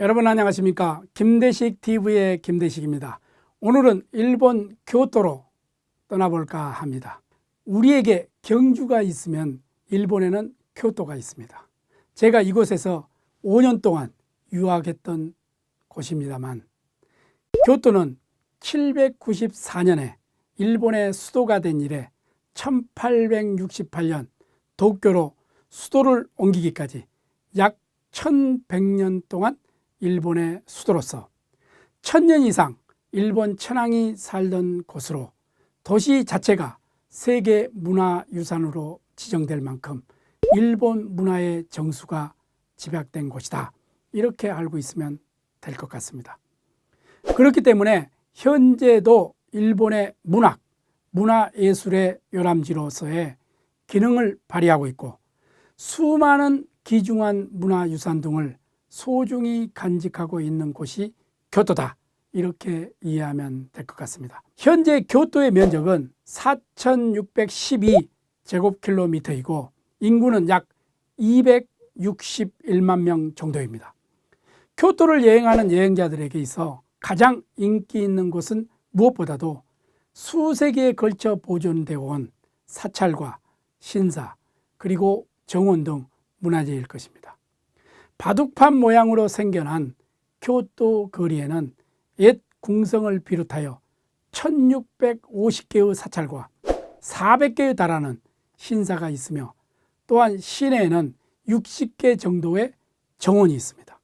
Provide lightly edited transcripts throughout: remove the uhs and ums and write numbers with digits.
여러분 안녕하십니까? 김대식 TV의 김대식입니다. 오늘은 일본 교토로 떠나볼까 합니다. 우리에게 경주가 있으면 일본에는 교토가 있습니다. 제가 이곳에서 5년 동안 유학했던 곳입니다만, 교토는 794년에 일본의 수도가 된 이래 1868년 도쿄로 수도를 옮기기까지 약 1100년 동안 일본의 수도로서 1000년 이상 일본 천황이 살던 곳으로 도시 자체가 세계 문화유산으로 지정될 만큼 일본 문화의 정수가 집약된 곳이다, 이렇게 알고 있으면 될 것 같습니다. 그렇기 때문에 현재도 일본의 문화예술의 요람지로서의 기능을 발휘하고 있고, 수많은 귀중한 문화유산 등을 소중히 간직하고 있는 곳이 교토다, 이렇게 이해하면 될 것 같습니다. 현재 교토의 면적은 4612제곱킬로미터이고 인구는 약 261만 명 정도입니다. 교토를 여행하는 여행자들에게 있어 가장 인기 있는 곳은 무엇보다도 수세기에 걸쳐 보존되어 온 사찰과 신사, 그리고 정원 등 문화재일 것입니다. 바둑판 모양으로 생겨난 교토 거리에는 옛 궁성을 비롯하여 1650개의 사찰과 400개에 달하는 신사가 있으며, 또한 시내에는 60개 정도의 정원이 있습니다.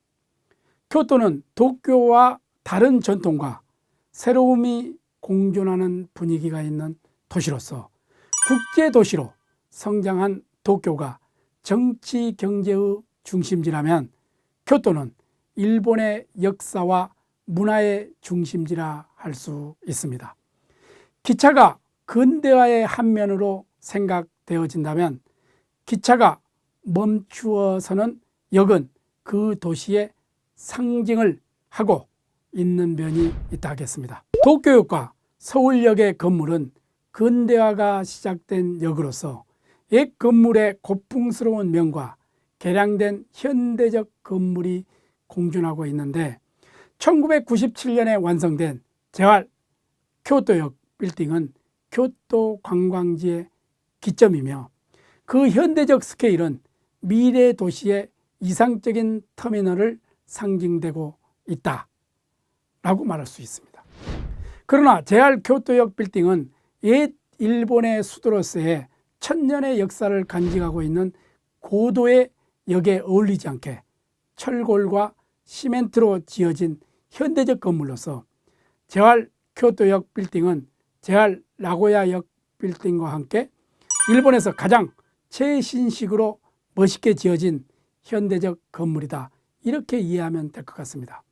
교토는 도쿄와 다른 전통과 새로움이 공존하는 분위기가 있는 도시로서 국제도시로 성장한 도쿄가 정치 경제의 중심지라면, 교토는 일본의 역사와 문화의 중심지라 할 수 있습니다. 기차가 근대화의 한 면으로 생각되어진다면, 기차가 멈추어서는 역은 그 도시의 상징을 하고 있는 면이 있다 하겠습니다. 도쿄역과 서울역의 건물은 근대화가 시작된 역으로서 옛 건물의 고풍스러운 면과 개량된 현대적 건물이 공존하고 있는데, 1997년에 완성된 재활 교토역 빌딩은 교토 관광지의 기점이며, 그 현대적 스케일은 미래 도시의 이상적인 터미널을 상징되고 있다라고 말할 수 있습니다. 그러나 재활 교토역 빌딩은 옛 일본의 수도로서의 천년의 역사를 간직하고 있는 고도의 역에 어울리지 않게 철골과 시멘트로 지어진 현대적 건물로서 재활 교토역 빌딩은 재활 나고야역 빌딩과 함께 일본에서 가장 최신식으로 멋있게 지어진 현대적 건물이다, 이렇게 이해하면 될 것 같습니다.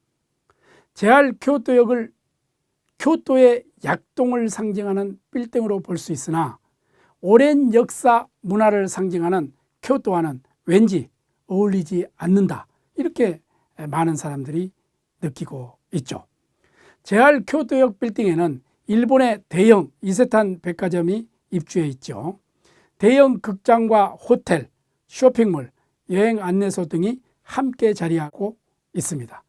재활 교토역을 교토의 약동을 상징하는 빌딩으로 볼 수 있으나, 오랜 역사 문화를 상징하는 교토와는 왠지 어울리지 않는다, 이렇게 많은 사람들이 느끼고 있죠. 재활 교토역 빌딩에는 일본의 대형 이세탄 백화점이 입주해 있죠. 대형 극장과 호텔, 쇼핑몰, 여행 안내소 등이 함께 자리하고 있습니다.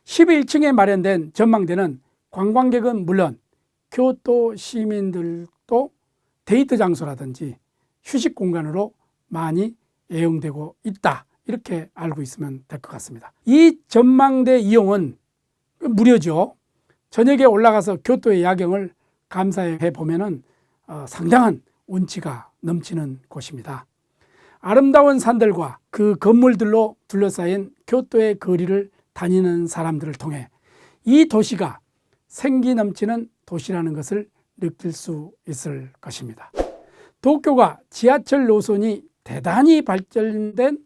11층에 마련된 전망대는 관광객은 물론 교토 시민들도 데이트 장소라든지 휴식 공간으로 많이 애용되고 있다, 이렇게 알고 있으면 될 것 같습니다. 이 전망대 이용은 무료죠. 저녁에 올라가서 교토의 야경을 감사해 보면은 상당한 운치가 넘치는 곳입니다. 아름다운 산들과 그 건물들로 둘러싸인 교토의 거리를 다니는 사람들을 통해 이 도시가 생기 넘치는 도시라는 것을 느낄 수 있을 것입니다. 도쿄가 지하철 노선이 대단히 발전된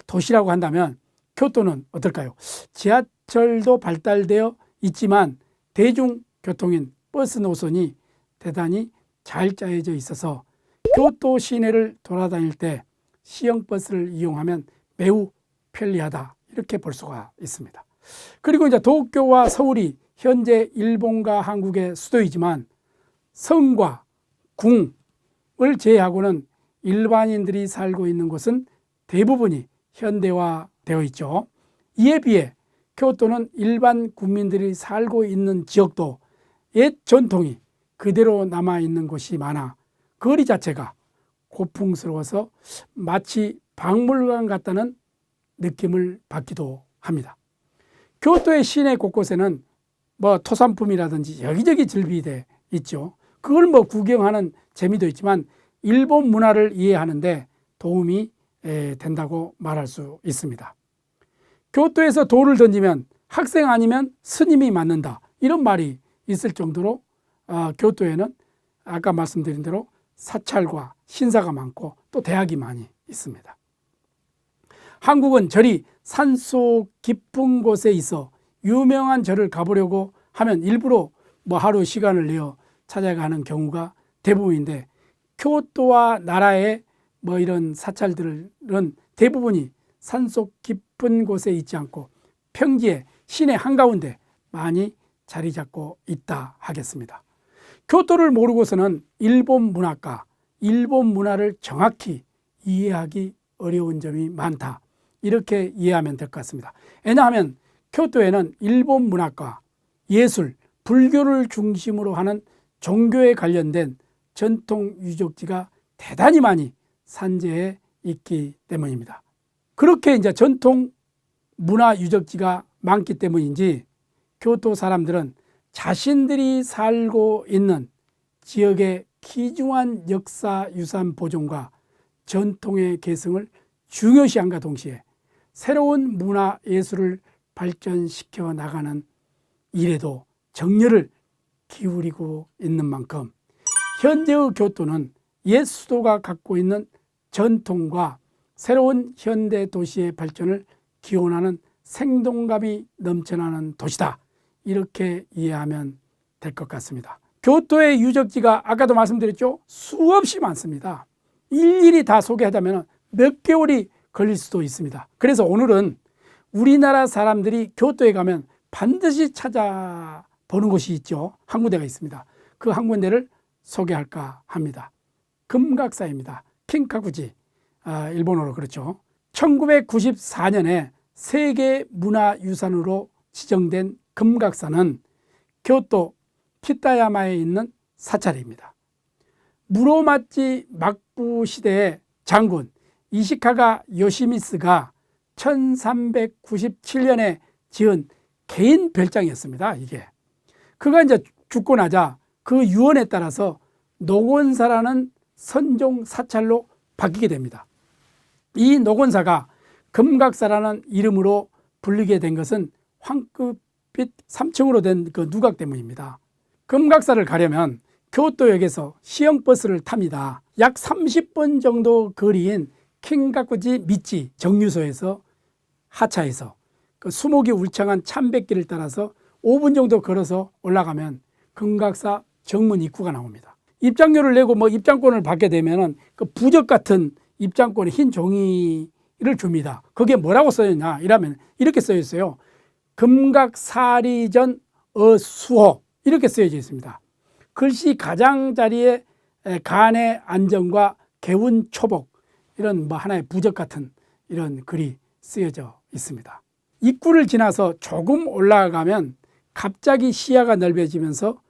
도시라고 한다면, 교토는 어떨까요? 지하철도 발달되어 있지만 대중교통인 버스 노선이 대단히 잘 짜여져 있어서 교토 시내를 돌아다닐 때 시형버스를 이용하면 매우 편리하다, 이렇게 볼 수가 있습니다. 그리고 이제 도쿄와 서울이 현재 일본과 한국의 수도이지만, 성과 궁을 제외하고는 일반인들이 살고 있는 곳은 대부분이 현대화되어 있죠. 이에 비해 교토는 일반 국민들이 살고 있는 지역도 옛 전통이 그대로 남아있는 곳이 많아 거리 자체가 고풍스러워서 마치 박물관 같다는 느낌을 받기도 합니다. 교토의 시내 곳곳에는 토산품이라든지 여기저기 즐비돼 있죠. 그걸 구경하는 재미도 있지만 일본 문화를 이해하는데 도움이 된다고 말할 수 있습니다. 교토에서 돌을 던지면 학생 아니면 스님이 맞는다, 이런 말이 있을 정도로 교토에는 아까 말씀드린 대로 사찰과 신사가 많고 또 대학이 많이 있습니다. 한국은 절이 산속 깊은 곳에 있어 유명한 절을 가보려고 하면 일부러 하루 시간을 내어 찾아가는 경우가 대부분인데, 교토와 나라의 이런 사찰들은 대부분이 산속 깊은 곳에 있지 않고 평지에 시내 한가운데 많이 자리 잡고 있다 하겠습니다. 교토를 모르고서는 일본 문화과, 일본 문화를 정확히 이해하기 어려운 점이 많다, 이렇게 이해하면 될 것 같습니다. 왜냐하면 교토에는 일본 문화과, 예술, 불교를 중심으로 하는 종교에 관련된 전통 유적지가 대단히 많이 산재해 있기 때문입니다. 그렇게 이제 전통 문화 유적지가 많기 때문인지 교토 사람들은 자신들이 살고 있는 지역의 귀중한 역사 유산 보존과 전통의 계승을 중요시함과 동시에 새로운 문화 예술을 발전시켜 나가는 일에도 정열을 기울이고 있는 만큼 현재의 교토는 옛 수도가 갖고 있는 전통과 새로운 현대 도시의 발전을 기원하는 생동감이 넘쳐나는 도시다, 이렇게 이해하면 될 것 같습니다. 교토의 유적지가 아까도 말씀드렸죠, 수없이 많습니다. 일일이 다 소개하자면 몇 개월이 걸릴 수도 있습니다. 그래서 오늘은 우리나라 사람들이 교토에 가면 반드시 찾아보는 곳이 있죠. 한 군데가 있습니다. 그 한 군데를 소개할까 합니다. 금각사입니다. 킨카쿠지, 일본어로 그렇죠. 1994년에 세계문화유산으로 지정된 금각사는 교토 키타야마에 있는 사찰입니다. 무로마치 막부 시대의 장군 이시카가 요시미스가 1397년에 지은 개인 별장이었습니다. 이게 그가 이제 죽고 나자 그 유언에 따라서 노곤사라는 선종 사찰로 바뀌게 됩니다. 이 노곤사가 금각사라는 이름으로 불리게 된 것은 황급빛 3층으로 된 그 누각 때문입니다. 금각사를 가려면 교토역에서 시형버스를 탑니다. 약 30분 정도 거리인 킨가쿠지 미치 정류소에서 하차해서 그 수목이 울창한 참백길을 따라서 5분 정도 걸어서 올라가면 금각사 정문 입구가 나옵니다. 입장료를 내고 입장권을 받게 되면 그 부적 같은 입장권에 흰 종이를 줍니다. 거기에 뭐라고 써있냐 이러면 이렇게 써 있어요. 금각사리전 어수호, 이렇게 쓰여져 있습니다. 글씨 가장자리에 간의 안정과 개운 초복, 이런 하나의 부적 같은 이런 글이 쓰여져 있습니다. 입구를 지나서 조금 올라가면 갑자기 시야가 넓어지면서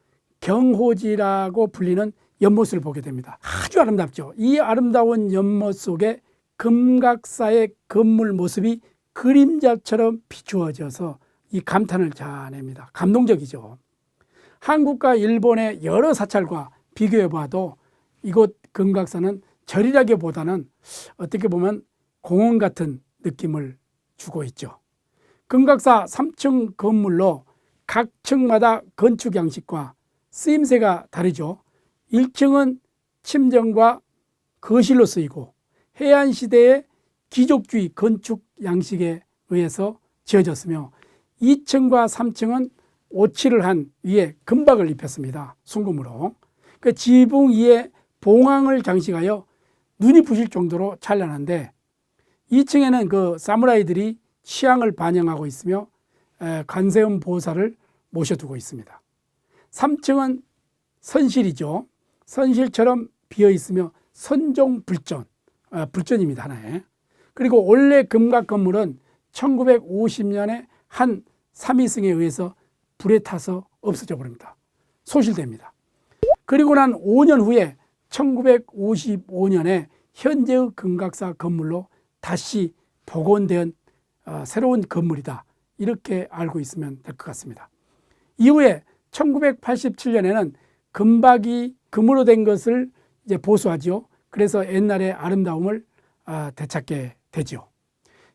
경호지라고 불리는 연못을 보게 됩니다. 아주 아름답죠. 이 아름다운 연못 속에 금각사의 건물 모습이 그림자처럼 비추어져서 이 감탄을 자아냅니다. 감동적이죠. 한국과 일본의 여러 사찰과 비교해 봐도 이곳 금각사는 절이라기보다는 어떻게 보면 공원 같은 느낌을 주고 있죠. 금각사 3층 건물로 각 층마다 건축 양식과 쓰임새가 다르죠. 1층은 침정과 거실로 쓰이고 해안시대의 귀족주의 건축 양식에 의해서 지어졌으며 2층과 3층은 오칠을 한 위에 금박을 입혔습니다. 순금으로. 그 지붕 위에 봉황을 장식하여 눈이 부실 정도로 찬란한데 2층에는 그 사무라이들이 취향을 반영하고 있으며 관세음 보살을 모셔두고 있습니다. 3층은 선실이죠. 선실처럼 비어 있으며 선종 불전, 불전입니다. 하나에. 그리고 원래 금각 건물은 1950년에 한 삼위승에 의해서 불에 타서 없어져 버립니다. 소실됩니다. 그리고 난 5년 후에 1955년에 현재의 금각사 건물로 다시 복원된 새로운 건물이다. 이렇게 알고 있으면 될 것 같습니다. 이후에 1987년에는 금박이 금으로 된 것을 이제 보수하지요. 그래서 옛날의 아름다움을 되찾게 되죠.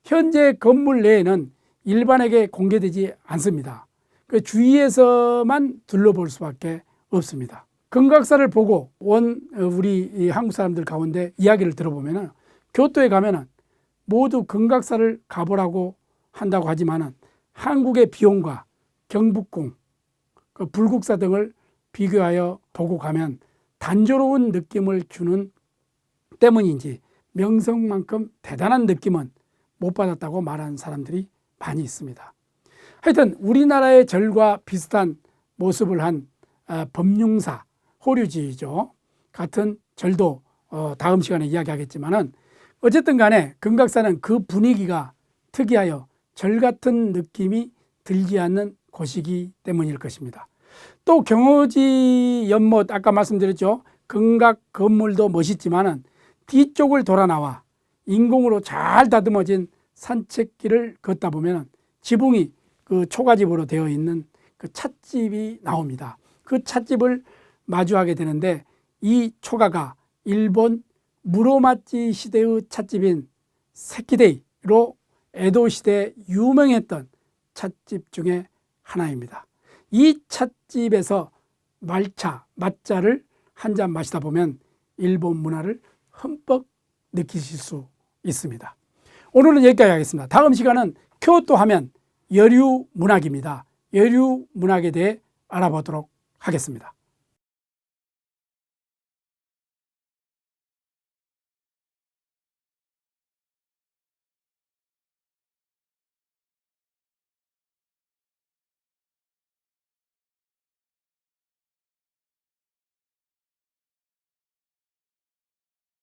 현재 건물 내에는 일반에게 공개되지 않습니다. 그 주위에서만 둘러볼 수밖에 없습니다. 금각사를 보고 온 우리 한국 사람들 가운데 이야기를 들어보면 교토에 가면 모두 금각사를 가보라고 한다고 하지만 한국의 비용과 경복궁, 그 불국사 등을 비교하여 보고 가면 단조로운 느낌을 주는 때문인지 명성만큼 대단한 느낌은 못 받았다고 말하는 사람들이 많이 있습니다. 하여튼 우리나라의 절과 비슷한 모습을 한 법융사, 호류지죠. 같은 절도 다음 시간에 이야기하겠지만은 어쨌든 간에 금각사는 그 분위기가 특이하여 절 같은 느낌이 들지 않는 곳이기 때문일 것입니다. 또 경호지 연못 아까 말씀드렸죠. 금각 건물도 멋있지만은 뒤쪽을 돌아 나와 인공으로 잘 다듬어진 산책길을 걷다 보면 지붕이 그 초가집으로 되어 있는 그 찻집이 나옵니다. 그 찻집을 마주하게 되는데 이 초가가 일본 무로마치 시대의 찻집인 세키데이로 에도 시대에 유명했던 찻집 중에 하나입니다. 이 찻집에서 말차, 맛차를 한 잔 마시다 보면 일본 문화를 흠뻑 느끼실 수 있습니다. 오늘은 여기까지 하겠습니다. 다음 시간은 교토 하면 여류 문학입니다. 여류 문학에 대해 알아보도록 하겠습니다.